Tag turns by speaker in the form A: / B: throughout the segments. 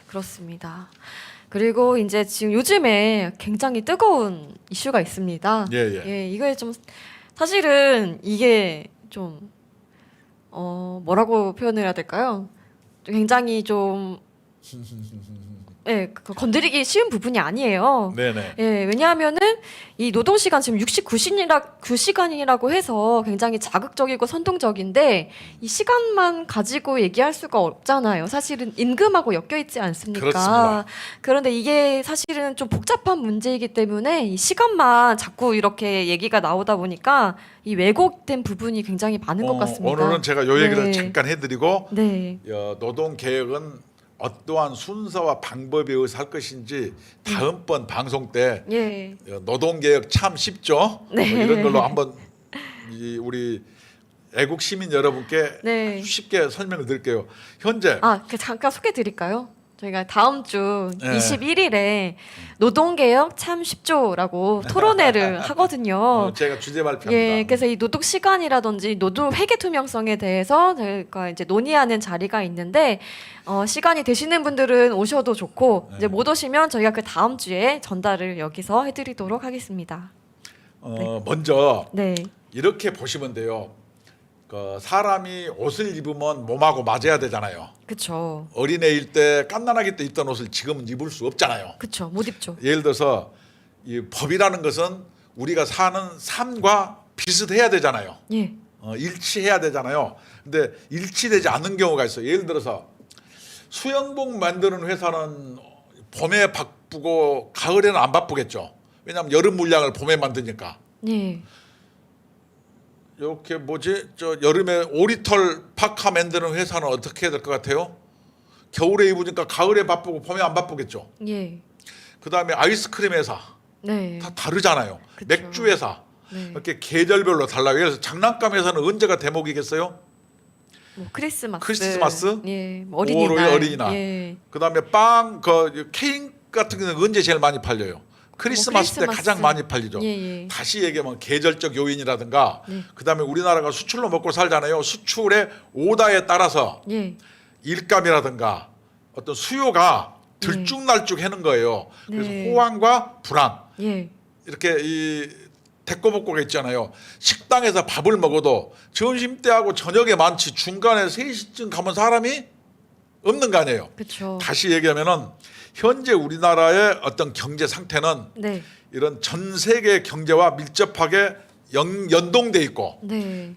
A: 그렇습니다. 그리고 이제 지금 요즘에 굉장히 뜨거운 이슈가 있습니다. 이거에 좀 사실은 이게 좀 뭐라고 표현을 해야 될까요? 굉장히 좀 건드리기 쉬운 부분이 아니에요.
B: 네네.
A: 왜냐하면은 이 노동 시간 지금 69시간이라고 해서 굉장히 자극적이고 선동적인데 이 시간만 가지고 얘기할 수가 없잖아요. 사실은 임금하고 엮여 있지 않습니까?
B: 그렇습니다.
A: 그런데 이게 사실은 좀 복잡한 문제이기 때문에 이 시간만 자꾸 이렇게 얘기가 나오다 보니까 이 왜곡된 부분이 굉장히 많은 것 같습니다.
B: 오늘은 제가 요 얘기를 잠깐 해드리고 노동 개혁은 어떠한 순서와 방법에 의해서 할 것인지 다음번 방송 때 노동개혁 참 쉽죠? 뭐 이런 걸로 한번 우리 애국 시민 여러분께 쉽게 설명을 드릴게요. 현재
A: 잠깐 소개해 드릴까요? 저희가 다음 주 21일에 노동개혁 참 쉽죠라고 토론회를 하거든요.
B: 제가 주제 발표합니다.
A: 그래서 이 노동 시간이라든지 노동 회계 투명성에 대해서 저희가 이제 논의하는 자리가 있는데 시간이 되시는 분들은 오셔도 좋고 이제 못 오시면 저희가 그 다음 주에 전달을 여기서 해드리도록 하겠습니다.
B: 먼저 이렇게 보시면 돼요. 사람이 옷을 입으면 몸하고 맞아야 되잖아요.
A: 그렇죠.
B: 어린애일 때 갓난아기 때 입던 옷을 지금은 입을 수 없잖아요.
A: 그렇죠. 못 입죠.
B: 예를 들어서 이 법이라는 것은 우리가 사는 삶과 비슷해야 되잖아요. 일치해야 되잖아요. 근데 일치되지 않는 경우가 있어요. 예를 들어서 수영복 만드는 회사는 봄에 바쁘고 가을에는 안 바쁘겠죠. 왜냐하면 여름 물량을 봄에 만드니까. 이렇게 여름에 오리털 파카 만드는 회사는 어떻게 해야 될 것 같아요? 겨울에 입으니까 가을에 바쁘고 봄에 안 바쁘겠죠. 그다음에 아이스크림 회사 다 다르잖아요.
A: 그쵸.
B: 맥주 회사 이렇게 계절별로 달라요. 그래서 장난감 회사는 언제가 대목이겠어요? 크리스마스?
A: 어린이날.
B: 어린이날. 그다음에 케이크 같은 경우는 언제 제일 많이 팔려요? 크리스마스 때 가장 많이 팔리죠. 다시 얘기하면 계절적 요인이라든가 그다음에 우리나라가 수출로 먹고 살잖아요. 수출의 오다에 따라서 일감이라든가 어떤 수요가 들쭉날쭉하는 거예요. 그래서 호황과 불황 이렇게 이 대꼬복고가 있잖아요. 식당에서 밥을 먹어도 점심때하고 저녁에 많지 중간에 3시쯤 가면 사람이 없는 거 아니에요. 다시 얘기하면은 현재 우리나라의 어떤 경제 상태는 이런 전 세계 경제와 밀접하게 연동돼 있고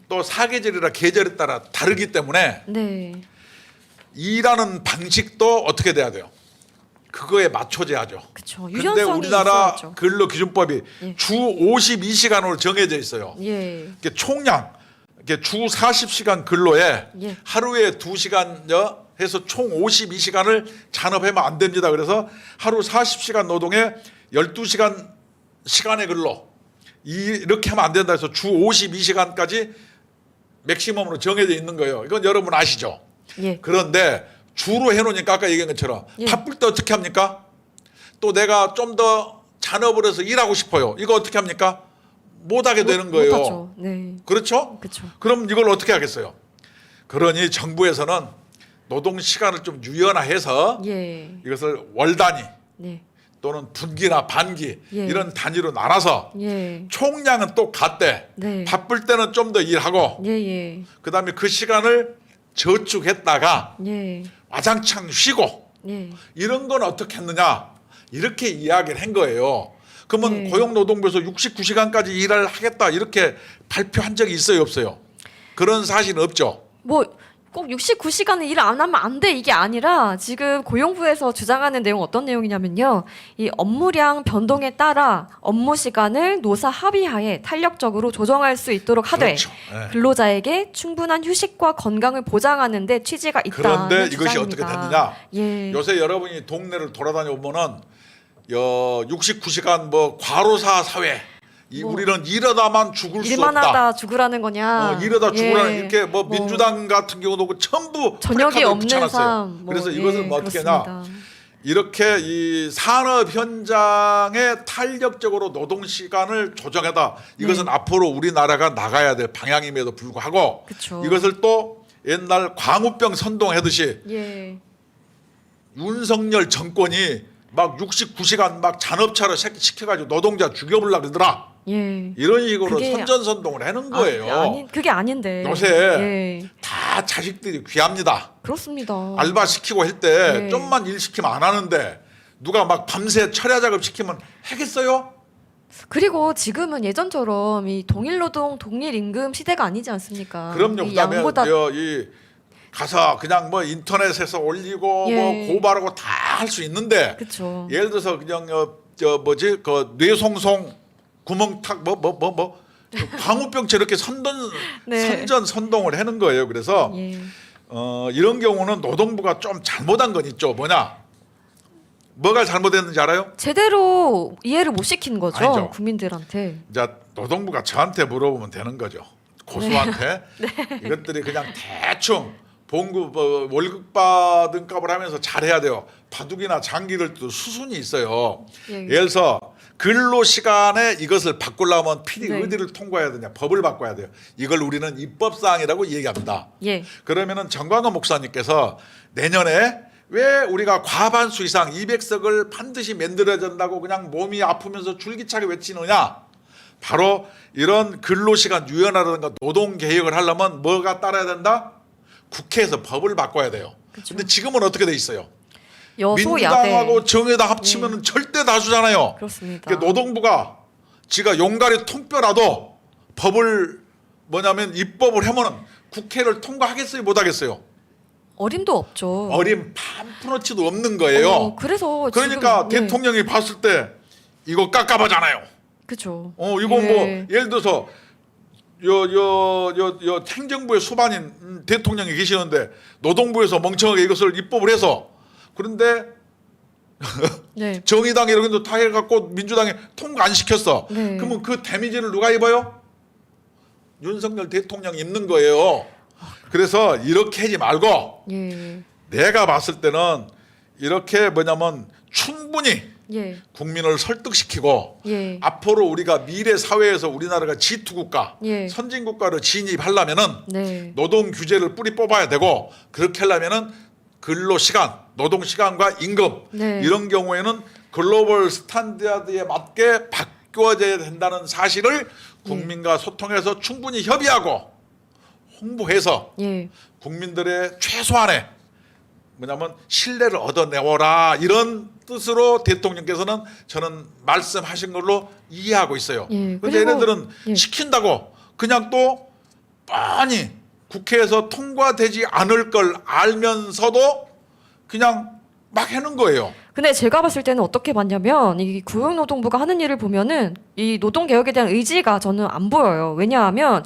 B: 또 사계절이라 계절에 따라 다르기 때문에 일하는 방식도 어떻게 돼야 돼요? 그거에 맞춰져야죠. 그런데 우리나라 근로기준법이 주 52시간으로 정해져 있어요. 총량 주 40시간 근로에 하루에 2시간 해서 총 52시간을 잔업하면 안 됩니다. 그래서 하루 40시간 노동에 12시간 시간의 근로 이렇게 하면 안 된다 해서 주 52시간까지 맥시멈으로 정해져 있는 거예요. 이건 여러분 아시죠? 그런데 주로 해놓으니까 아까 얘기한 것처럼 바쁠 때 어떻게 합니까? 또 내가 좀 더 잔업을 해서 일하고 싶어요. 이거 어떻게 합니까? 못하게 되는 거예요. 그렇죠? 그럼 이걸 어떻게 하겠어요? 그러니 정부에서는 노동 시간을 좀 유연화해서 이것을 월 단위 또는 분기나 반기 이런 단위로 나눠서 총량은 똑같대. 바쁠 때는 좀 더 일하고 그다음에 그 시간을 저축했다가 와장창 쉬고 이런 건 어떻게 했느냐 이렇게 이야기를 한 거예요. 그러면 고용노동부에서 69시간까지 일을 하겠다 이렇게 발표한 적이 있어요, 없어요? 그런 사실은 없죠.
A: 꼭 69시간을 일 안 하면 안 돼 이게 아니라 지금 고용부에서 주장하는 내용 어떤 내용이냐면요. 이 업무량 변동에 따라 업무 시간을 노사 합의하에 탄력적으로 조정할 수 있도록 하되 근로자에게 충분한 휴식과 건강을 보장하는 데 취지가 있다.
B: 그런데 이것이 어떻게 됐느냐. 요새 여러분이 동네를 돌아다녀 보면은 69시간 과로사 사회 우리는 이러다만 죽을 수 없다.
A: 일만 하다 죽으라는 거냐.
B: 이러다 죽으라는 이렇게 민주당 같은 경우도 전부
A: 저녁이 없는 삶.
B: 그래서 이것을 어떻게 하냐. 이렇게 이 산업 현장에 탄력적으로 노동 시간을 조정하다. 이것은 앞으로 우리나라가 나가야 될 방향임에도 불구하고
A: 그쵸.
B: 이것을 또 옛날 광우병 선동하듯이 윤석열 정권이 막 69시간 막 잔업차로 시켜가지고 노동자 죽여보려고 그러더라. 이런 식으로 선전선동을 하는 거예요.
A: 그게 아닌데.
B: 요새 다 자식들이 귀합니다.
A: 그렇습니다.
B: 알바 시키고 할 때 좀만 일 시키면 안 하는데 누가 막 밤새 철야 작업 시키면 하겠어요?
A: 그리고 지금은 예전처럼 이 동일노동, 동일임금 시대가 아니지 않습니까?
B: 그럼요. 그다음에 이 가서 그냥 뭐 인터넷에서 올리고 뭐 고발하고 다 할 수 있는데
A: 그쵸.
B: 예를 들어서 그냥 그 뇌송송 구멍탁 광우병 저렇게 선전 선동을 하는 거예요. 그래서 이런 경우는 노동부가 좀 잘못한 건 있죠. 뭐가 잘못했는지 알아요?
A: 제대로 이해를 못 시킨 거죠.
B: 아니죠.
A: 국민들한테.
B: 이제 노동부가 저한테 물어보면 되는 거죠. 고수한테 이것들이 그냥 대충 봉급 월급 받은 값을 하면서 잘해야 돼요. 바둑이나 장기들도 수순이 있어요. 예를 들어서 근로시간에 이것을 바꾸려면 필히 어디를 통과해야 되냐. 법을 바꿔야 돼요. 이걸 우리는 입법사항이라고 얘기합니다. 그러면은 정광훈 목사님께서 내년에 왜 우리가 과반수 이상 200석을 반드시 만들어야 된다고 그냥 몸이 아프면서 줄기차게 외치느냐. 바로 이런 근로시간 유연화라든가 노동개혁을 하려면 뭐가 따라야 된다? 국회에서 법을 바꿔야 돼요. 그런데 지금은 어떻게 돼 있어요? 민주당하고 정의당 합치면 절대 다수잖아요.
A: 그렇습니다.
B: 그러니까 노동부가 지가 용가리 통뼈라도 법을 입법을 하면은 국회를 통과하겠어요, 못 하겠어요?
A: 어림도 없죠.
B: 어림 푼어치도 없는 거예요. 그러니까 대통령이 봤을 때 이거 깝깝하잖아요.
A: 그렇죠.
B: 이거 뭐 예를 들어서 요 행정부의 수반인 대통령이 계시는데 노동부에서 멍청하게 이것을 입법을 해서 그런데 정의당이 이런 것도 다 해갖고 민주당이 통과 안 시켰어. 그러면 그 데미지를 누가 입어요? 윤석열 대통령이 입는 거예요. 그래서 이렇게 하지 말고 내가 봤을 때는 이렇게 충분히 국민을 설득시키고 앞으로 우리가 미래 사회에서 우리나라가 G2국가 선진국가로 진입하려면은 노동 규제를 뿌리 뽑아야 되고 그렇게 하려면은 근로시간, 노동시간과 임금 이런 경우에는 글로벌 스탠다드에 맞게 바꿔져야 된다는 사실을 국민과 소통해서 충분히 협의하고 홍보해서 국민들의 최소한의 신뢰를 얻어내오라 이런 뜻으로 대통령께서는 저는 말씀하신 걸로 이해하고 있어요. 그런데 얘네들은 시킨다고 그냥 또 뻔히 국회에서 통과되지 않을 걸 알면서도 그냥 막 하는 거예요.
A: 근데 제가 봤을 때는 어떻게 봤냐면 이 고용노동부가 하는 일을 보면은 이 노동개혁에 대한 의지가 저는 안 보여요. 왜냐하면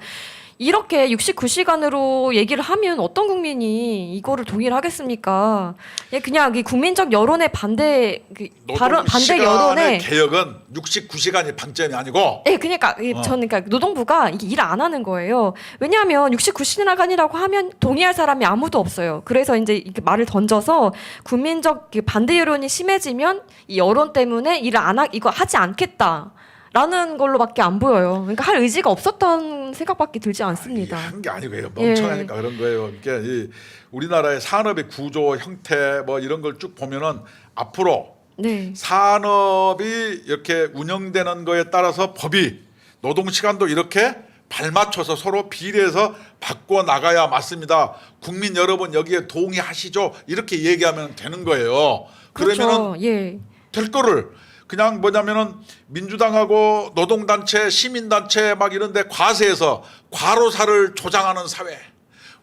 A: 이렇게 69시간으로 얘기를 하면 어떤 국민이 이거를 동의를 하겠습니까? 그냥 이 국민적 여론의 반대 여론의
B: 개혁은 69시간이 방점이 아니고.
A: 그러니까 저는 노동부가 이게 일 안 하는 거예요. 왜냐하면 69시간이라고 하면 동의할 사람이 아무도 없어요. 그래서 이제 이렇게 말을 던져서 국민적 반대 여론이 심해지면 이 여론 때문에 이거 하지 않겠다. 라는 걸로밖에 안 보여요. 그러니까 할 의지가 없었던 생각밖에 들지 않습니다.
B: 한 게 아니고요. 멍청하니까 그런 거예요. 그러니까 이 우리나라의 산업의 구조, 형태 이런 걸 쭉 보면은 앞으로 산업이 이렇게 운영되는 거에 따라서 법이 노동 시간도 이렇게 발맞춰서 서로 비례해서 바꿔 나가야 맞습니다. 국민 여러분 여기에 동의하시죠? 이렇게 얘기하면 되는 거예요. 그러면은 될 거를 그냥 민주당하고 노동단체, 시민단체 이런데 과세해서 과로사를 조장하는 사회.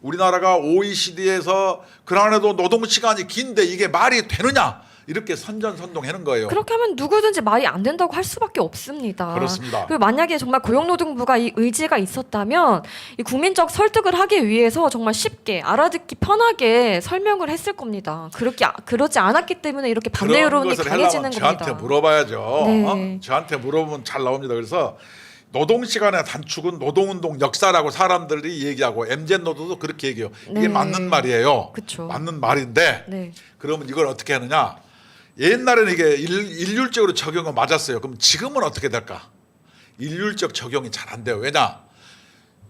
B: 우리나라가 OECD에서 그간에도 노동시간이 긴데 이게 말이 되느냐? 이렇게 선전선동하는 거예요.
A: 그렇게 하면 누구든지 말이 안 된다고 할 수밖에 없습니다.
B: 그렇습니다.
A: 그리고 만약에 정말 고용노동부가 이 의지가 있었다면 이 국민적 설득을 하기 위해서 정말 쉽게 알아듣기 편하게 설명을 했을 겁니다. 그러지 않았기 때문에 이렇게 반대 여론이 강해지는 겁니다.
B: 저한테 물어봐야죠. 저한테 물어보면 잘 나옵니다. 그래서 노동시간의 단축은 노동운동 역사라고 사람들이 얘기하고 MZ노조도 그렇게 얘기해요. 이게 맞는 말이에요.
A: 그쵸.
B: 맞는 말인데 그러면 이걸 어떻게 하느냐. 옛날에는 이게 일률적으로 적용은 맞았어요. 그럼 지금은 어떻게 될까? 일률적 적용이 잘 안 돼요. 왜냐?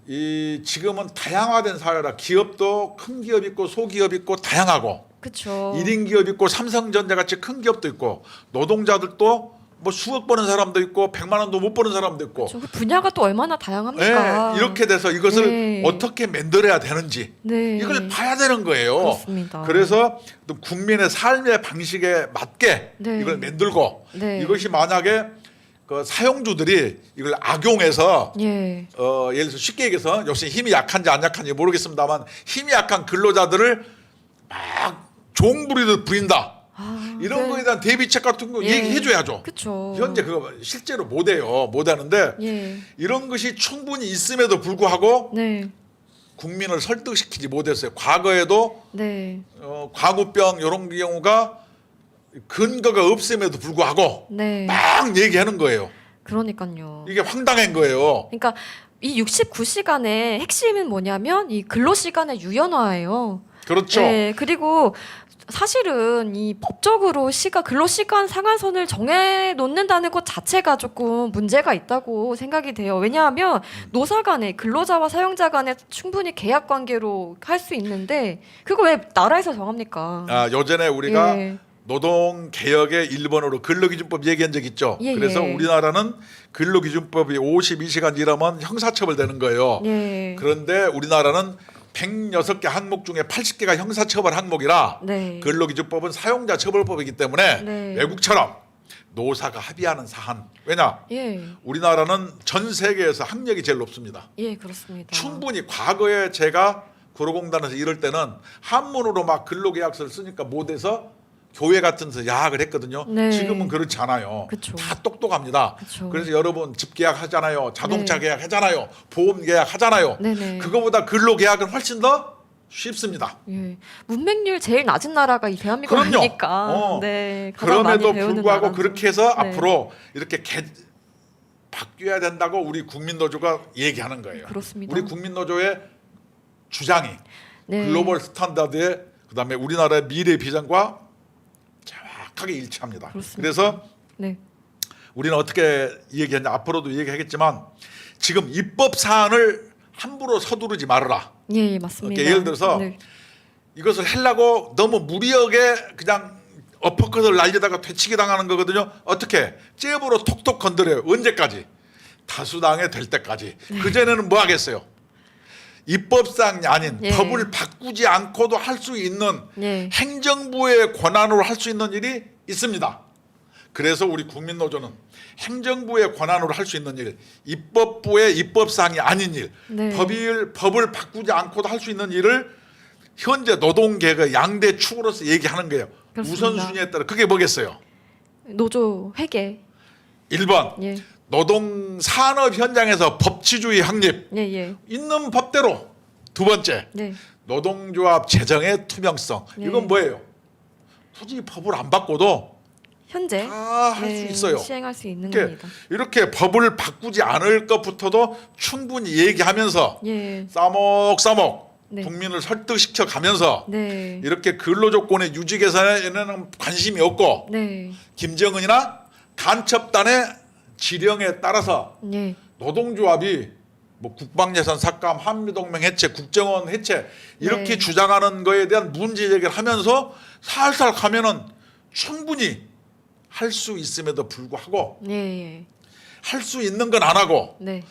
B: 지금은 다양화된 사회라 기업도 큰 기업 있고 소기업 있고 다양하고
A: 그렇죠.
B: 1인 기업 있고 삼성전자 같이 큰 기업도 있고 노동자들도 뭐 수억 버는 사람도 있고 100만 원도 못 버는 사람도 있고
A: 그 분야가 또 얼마나 다양합니까?
B: 네, 이렇게 돼서 이것을
A: 네.
B: 어떻게 만들어야 되는지
A: 네.
B: 이걸 봐야 되는 거예요.
A: 그렇습니다.
B: 그래서 또 국민의 삶의 방식에 맞게
A: 네.
B: 이걸 만들고
A: 네.
B: 이것이 만약에 그 사용주들이 이걸 악용해서
A: 예.
B: 예를 들어서 쉽게 얘기해서 역시 힘이 약한지 안 약한지 모르겠습니다만 힘이 약한 근로자들을 막 종부리듯 부린다. 이런
A: 네.
B: 거에 대한 대비책 같은 거
A: 예.
B: 얘기해줘야죠.
A: 그렇죠.
B: 현재 그거 실제로 못해요. 못하는데
A: 예.
B: 이런 것이 충분히 있음에도 불구하고
A: 네.
B: 국민을 설득시키지 못했어요. 과거에도
A: 네.
B: 과구병 이런 경우가 근거가 없음에도 불구하고
A: 네.
B: 막 얘기하는 거예요.
A: 그러니까요.
B: 이게 황당한 거예요.
A: 그러니까 이 69시간의 핵심은 뭐냐면 이 근로 시간의 유연화예요.
B: 그렇죠.
A: 네, 그리고 사실은 이 법적으로 근로시간 상한선을 정해 놓는다는 것 자체가 조금 문제가 있다고 생각이 돼요. 왜냐하면 노사 간에 근로자와 사용자 간에 충분히 계약 관계로 할 수 있는데 그거 왜 나라에서 정합니까?
B: 예전에 우리가
A: 예.
B: 노동개혁의 일본어로 근로기준법 얘기한 적 있죠.
A: 예,
B: 그래서
A: 예.
B: 우리나라는 근로기준법이 52시간 일하면 형사처벌되는 거예요.
A: 예.
B: 그런데 우리나라는 106개 항목 중에 80개가 형사처벌 항목이라
A: 네.
B: 근로기준법은 사용자 처벌법이기 때문에
A: 네.
B: 외국처럼 노사가 합의하는 사안. 왜냐?
A: 예.
B: 우리나라는 전 세계에서 학력이 제일 높습니다.
A: 예, 그렇습니다.
B: 충분히 과거에 제가 구로공단에서 이럴 때는 한문으로 막 근로계약서를 쓰니까 못해서 교회 같은 데서 야학을 했거든요.
A: 네.
B: 지금은 그렇지 않아요.
A: 그쵸.
B: 다 똑똑합니다.
A: 그쵸.
B: 그래서 여러분 집 계약 하잖아요. 자동차
A: 네.
B: 계약 하잖아요. 보험 계약 하잖아요.
A: 네네.
B: 그거보다 근로계약은 훨씬 더 쉽습니다.
A: 예. 문맹률 제일 낮은 나라가 이 대한민국
B: 그럼요.
A: 아니니까. 네. 가장
B: 그럼에도
A: 많이 배우는
B: 불구하고
A: 나라죠.
B: 그렇게 해서
A: 네.
B: 앞으로 이렇게 바뀌어야 된다고 우리 국민노조가 얘기하는 거예요.
A: 그렇습니다.
B: 우리 국민노조의 주장이
A: 네.
B: 글로벌 스탠다드에 그다음에 우리나라의 미래 비전과 정확하게 일치합니다.
A: 그렇습니다.
B: 그래서
A: 네.
B: 우리는 어떻게 얘기하냐 앞으로도 얘기하겠지만 지금 입법 사안을 함부로 서두르지 말아라.
A: 예, 맞습니다.
B: 이렇게 예를 들어서
A: 네.
B: 이것을 하려고 너무 무리하게 그냥 어퍼컷을 날리다가 되치기 당하는 거거든요. 어떻게? 잽으로 톡톡 건드려요. 언제까지? 다수당에 될 때까지. 그전에는 뭐 하겠어요? 입법사항이 아닌
A: 예.
B: 법을 바꾸지 않고도 할 수 있는
A: 예.
B: 행정부의 권한으로 할 수 있는 일이 있습니다. 그래서 우리 국민노조는 행정부의 권한으로 할 수 있는 일, 입법부의 입법사항이 아닌 일,
A: 네.
B: 법을 바꾸지 않고도 할 수 있는 일을 현재 노동계의 양대 축으로서 얘기하는 거예요.
A: 그렇습니다.
B: 우선순위에 따라 그게 뭐겠어요?
A: 노조 회계.
B: 1번
A: 예.
B: 노동 산업 현장에서 법치주의 확립
A: 예, 예.
B: 있는 법대로. 두 번째
A: 네.
B: 노동조합 재정의 투명성.
A: 예.
B: 이건 뭐예요? 굳이 법을 안 바꿔도
A: 현재
B: 다 할 수 있어요.
A: 시행할 수 있는
B: 이렇게,
A: 겁니다.
B: 이렇게 법을 바꾸지 않을 것부터도 충분히 얘기하면서
A: 예.
B: 싸먹싸먹
A: 네.
B: 국민을 설득시켜 가면서
A: 네.
B: 이렇게 근로조건의 유지 개선에는 관심이 없고
A: 네.
B: 김정은이나 간첩단의 지령에 따라서
A: 예.
B: 노동조합이 뭐 국방예산 삭감, 한미동맹 해체, 국정원 해체 이렇게
A: 네.
B: 주장하는 거에 대한 문제 제기를 하면서 살살 가면은 충분히 할 수 있음에도 불구하고
A: 예.
B: 할 수 있는 건 안 하고
A: 네.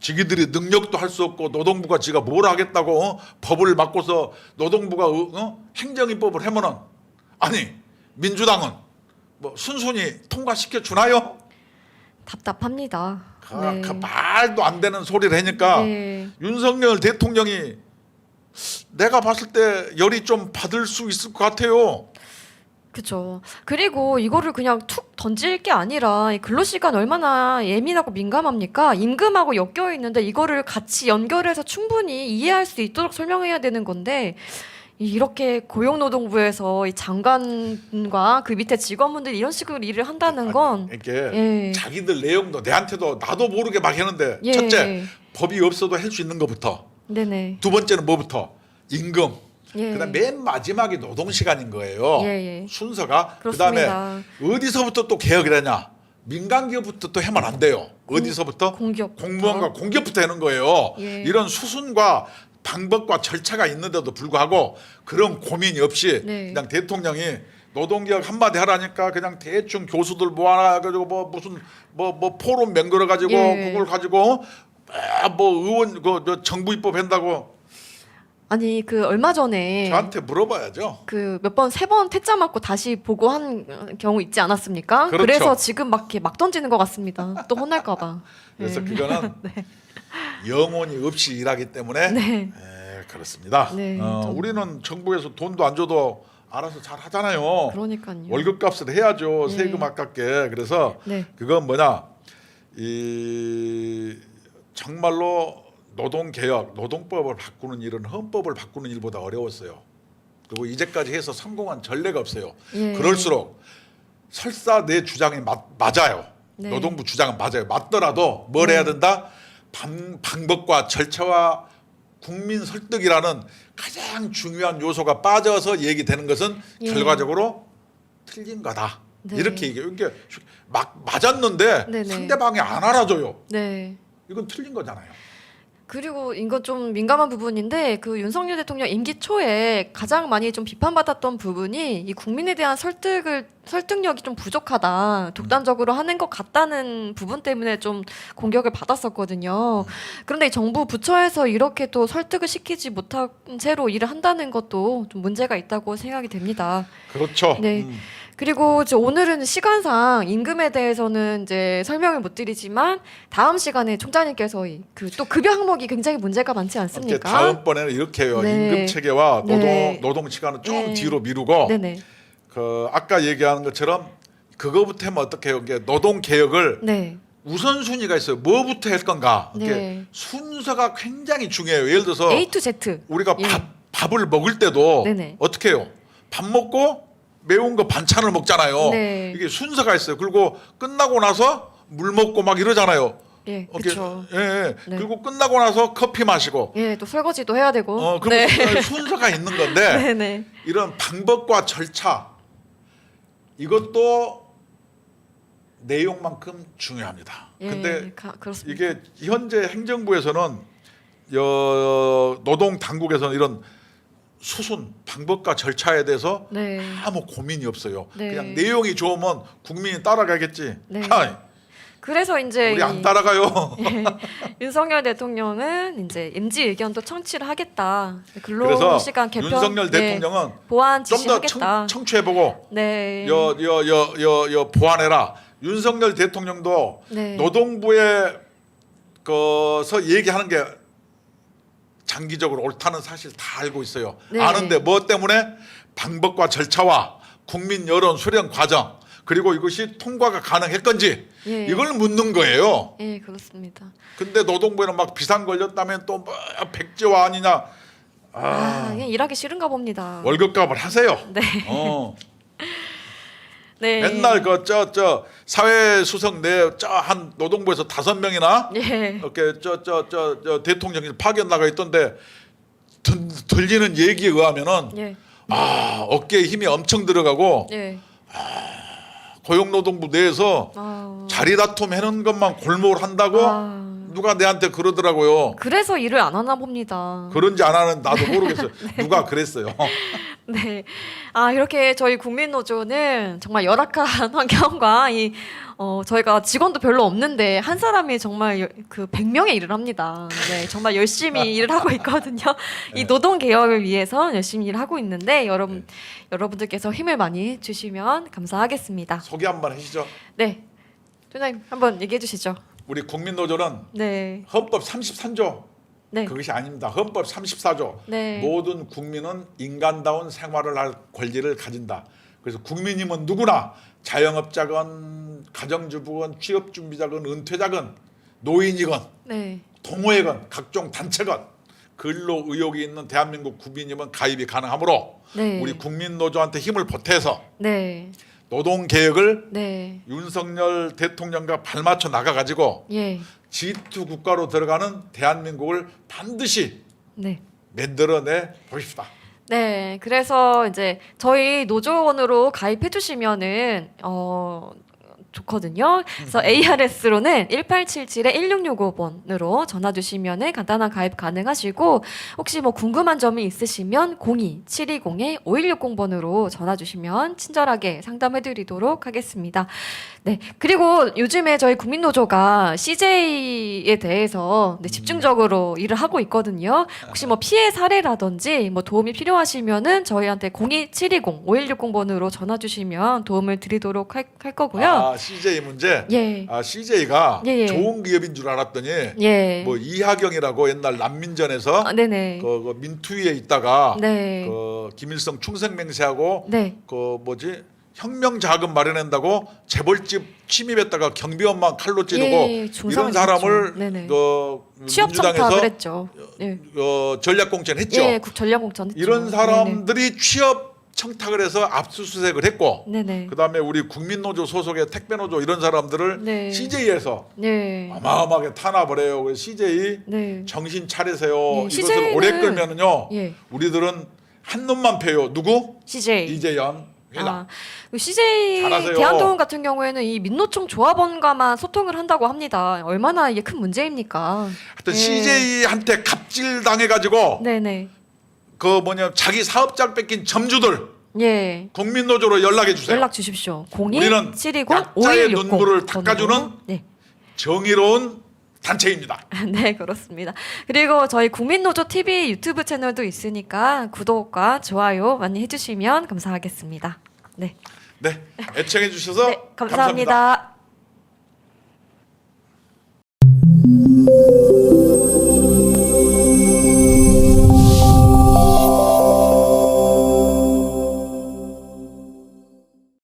B: 지기들이 능력도 할 수 없고 노동부가 지가 뭘 하겠다고 법을 바꿔서 노동부가 행정입법을 하면은 아니 민주당은 뭐 순순히 통과시켜 주나요?
A: 답답합니다.
B: 그 말도 안 되는 소리를 하니까
A: 네.
B: 윤석열 대통령이 내가 봤을 때 열이 좀 받을 수 있을 것 같아요.
A: 그렇죠. 그리고 이거를 그냥 툭 던질 게 아니라 이 근로시간 얼마나 예민하고 민감합니까? 임금하고 엮여 있는데 이거를 같이 연결해서 충분히 이해할 수 있도록 설명해야 되는 건데 이렇게 고용노동부에서 이 장관과 그 밑에 직원분들이 이런 식으로 일을 한다는 건
B: 이게
A: 예.
B: 자기들 내용도 내한테도 나도 모르게 막 했는데
A: 예.
B: 첫째 법이 없어도 할 수 있는 것부터
A: 네네.
B: 두 번째는 뭐부터 임금 그다음 맨 마지막이 노동 시간인 거예요. 순서가.
A: 그렇습니다.
B: 그다음에 어디서부터 또 개혁을 하냐? 민간 기업부터 또 하면 안 돼요. 어디서부터? 공무원과 공기업부터 하는 거예요. 이런 수순과 방법과 절차가 있는데도 불구하고 그런 고민이 없이 그냥 대통령이 노동개혁 한마디 하라니까 그냥 대충 교수들 모아가지고 뭐 무슨 뭐 포럼 맹글어 가지고 그걸 가지고 뭐 의원 그 정부 입법 한다고.
A: 아니 그 얼마 전에
B: 저한테 물어봐야죠.
A: 그 몇 번 세 번 퇴짜 맞고 다시 보고한 경우 있지 않았습니까?
B: 그렇죠.
A: 그래서 지금 막 이렇게 막 던지는 것 같습니다. 또 혼날까봐.
B: 그래서 그거는 영혼이 없이 일하기 때문에 그렇습니다. 우리는 정부에서 돈도 안 줘도 알아서 잘 하잖아요.
A: 그러니까요.
B: 월급값을 해야죠. 세금 아깝게. 그래서 그건 뭐냐? 이 정말로 노동개혁, 노동법을 바꾸는 일은 헌법을 바꾸는 일보다 어려웠어요. 그리고 이제까지 해서 성공한 전례가 없어요. 그럴수록 설사 내 주장이 맞아요. 노동부 주장은 맞아요. 맞더라도 뭘 해야 된다? 방법과 절차와 국민 설득이라는 가장 중요한 요소가 빠져서 얘기되는 것은 결과적으로 틀린 거다. 이렇게 얘기해요. 이게 막 맞았는데 상대방이 안 알아줘요. 이건 틀린 거잖아요.
A: 그리고 이거 좀 민감한 부분인데 그 윤석열 대통령 임기 초에 가장 많이 좀 비판받았던 부분이 이 국민에 대한 설득력이 좀 부족하다, 독단적으로 하는 것 같다는 부분 때문에 좀 공격을 받았었거든요. 그런데 이 정부 부처에서 이렇게 또 설득을 시키지 못한 채로 일을 한다는 것도 좀 문제가 있다고 생각이 됩니다.
B: 그렇죠.
A: 그리고 이제 오늘은 시간상 임금에 대해서는 이제 설명을 못 드리지만 다음 시간에 총장님께서 그 또 급여 항목이 굉장히 문제가 많지 않습니까?
B: 다음번에는 이렇게 해요. 임금 체계와 노동 시간은 좀 뒤로 미루고 그 아까 얘기하는 것처럼 그거부터 하면 어떻게 해요? 노동 개혁을 우선순위가 있어요. 뭐부터 할 건가? 순서가 굉장히 중요해요. 예를 들어서
A: A to Z.
B: 우리가 밥을 먹을 때도 어떻게 해요? 밥 먹고 매운 거 반찬을 먹잖아요. 이게 순서가 있어요. 그리고 끝나고 나서 물 먹고 막 이러잖아요.
A: 그렇죠.
B: 그리고 끝나고 나서 커피 마시고.
A: 또 설거지도 해야 되고.
B: 그럼 순서가 있는 건데 이런 방법과 절차 이것도 내용만큼 중요합니다. 근데 이게 현재 행정부에서는 노동 당국에서는 이런 수순, 방법과 절차에 대해서 아무 고민이 없어요. 그냥 내용이 좋으면 국민이 따라가겠지.
A: 그래서 이제
B: 우리 안 따라가요.
A: 윤석열 대통령은 이제 MZ 의견도 청취를 하겠다. 근로시간 개편
B: 윤석열 대통령은
A: 보완
B: 좀 더
A: 지시하겠다.
B: 청취해보고 여 보완해라. 윤석열 대통령도 노동부에 그서 얘기하는 게 장기적으로 옳다는 사실 다 알고 있어요. 아는데 뭐 때문에 방법과 절차와 국민 여론 수렴 과정 그리고 이것이 통과가 가능할 건지 이걸 묻는 거예요.
A: 그렇습니다.
B: 근데 노동부에는 막 비상 걸렸다면 또 뭐 백지화 아니냐.
A: 그냥 일하기 싫은가 봅니다.
B: 월급값을 하세요. 맨날 저 사회수석 한 노동부에서 5명이나 이렇게 저 대통령이 파견 나가 있던데 들리는 얘기에 의하면은 어깨에 힘이 엄청 들어가고 고용노동부 내에서 자리 다툼 해놓은 것만 골몰 한다고 누가 내한테 그러더라고요.
A: 그래서 일을 안 하나 봅니다.
B: 그런지 안 하는 나도 모르겠어요. 누가 그랬어요.
A: 이렇게 저희 국민노조는 정말 열악한 환경과 저희가 직원도 별로 없는데 한 사람이 정말 그 100명의 일을 합니다. 정말 열심히 일을 하고 있거든요. 이 노동 개혁을 위해서 열심히 일을 하고 있는데 여러분들께서 힘을 많이 주시면 감사하겠습니다.
B: 소개 한번 하시죠.
A: 총장님 한번 얘기해 주시죠.
B: 우리 국민노조는 헌법 33조 그것이 아닙니다. 헌법 34조 모든 국민은 인간다운 생활을 할 권리를 가진다. 그래서 국민이면 누구나 자영업자건 가정주부건 취업준비자건 은퇴자건 노인이건 동호회건 각종 단체건 근로 의욕이 있는 대한민국 국민이면 가입이 가능하므로 우리 국민노조한테 힘을 보태서 노동개혁을 윤석열 대통령과 발맞춰 나가가지고 G2 국가로 들어가는 대한민국을 반드시 만들어내 보십시다.
A: 네, 그래서 이제 저희 노조원으로 가입해 주시면은 좋거든요. 그래서 ARS로는 1877-1665번으로 전화 주시면은 간단한 가입 가능하시고 혹시 뭐 궁금한 점이 있으시면 02-720-5160번으로 전화 주시면 친절하게 상담해 드리도록 하겠습니다. 네. 그리고 요즘에 저희 국민노조가 CJ에 대해서 집중적으로 일을 하고 있거든요. 혹시 뭐 피해 사례라든지 뭐 도움이 필요하시면은 저희한테 02-720-5160번으로 전화 주시면 도움을 드리도록 할 거고요.
B: CJ 문제.
A: 예.
B: CJ가
A: 예.
B: 좋은 기업인 줄 알았더니
A: 예.
B: 뭐 이하경이라고 옛날 난민전에서
A: 네네.
B: 그 민투위에 있다가
A: 네.
B: 그 김일성 충성맹세하고
A: 네.
B: 그 뭐지 혁명 자금 마련한다고 재벌집 침입했다가 경비원만 칼로 찌르고 이런 사람을 그 민주당에서
A: 그랬죠. 예.
B: 전략 공천했죠.
A: 예, 전략 공천했죠.
B: 이런 사람들이 취업 청탁을 해서 압수수색을 했고,
A: 네네.
B: 그다음에 우리 국민노조 소속의 택배노조 이런 사람들을
A: 네.
B: CJ에서
A: 네.
B: 어마어마하게 탄압을 해요. 그래서 CJ
A: 네.
B: 정신 차리세요.
A: 네.
B: 이것을 오래 끌면은요,
A: 예.
B: 우리들은 한 놈만 패요. 누구?
A: CJ.
B: 이재현.
A: CJ
B: 잘하세요.
A: 대한통운 같은 경우에는 이 민노총 조합원과만 소통을 한다고 합니다. 얼마나 이게 큰 문제입니까?
B: 하여튼 CJ한테 갑질 당해가지고
A: 네네.
B: 그 뭐냐 자기 사업장 뺏긴 점주들
A: 예.
B: 국민노조로 연락해 주세요.
A: 연락 주십시오.
B: 우리는
A: 02-720-5160
B: 약자의 눈물을 닦아주는
A: 네.
B: 정의로운 단체입니다.
A: 네, 그렇습니다. 그리고 저희 국민노조 TV 유튜브 채널도 있으니까 구독과 좋아요 많이 해주시면 감사하겠습니다. 네.
B: 네, 애청해 주셔서
A: 네, 감사합니다.
B: 감사합니다.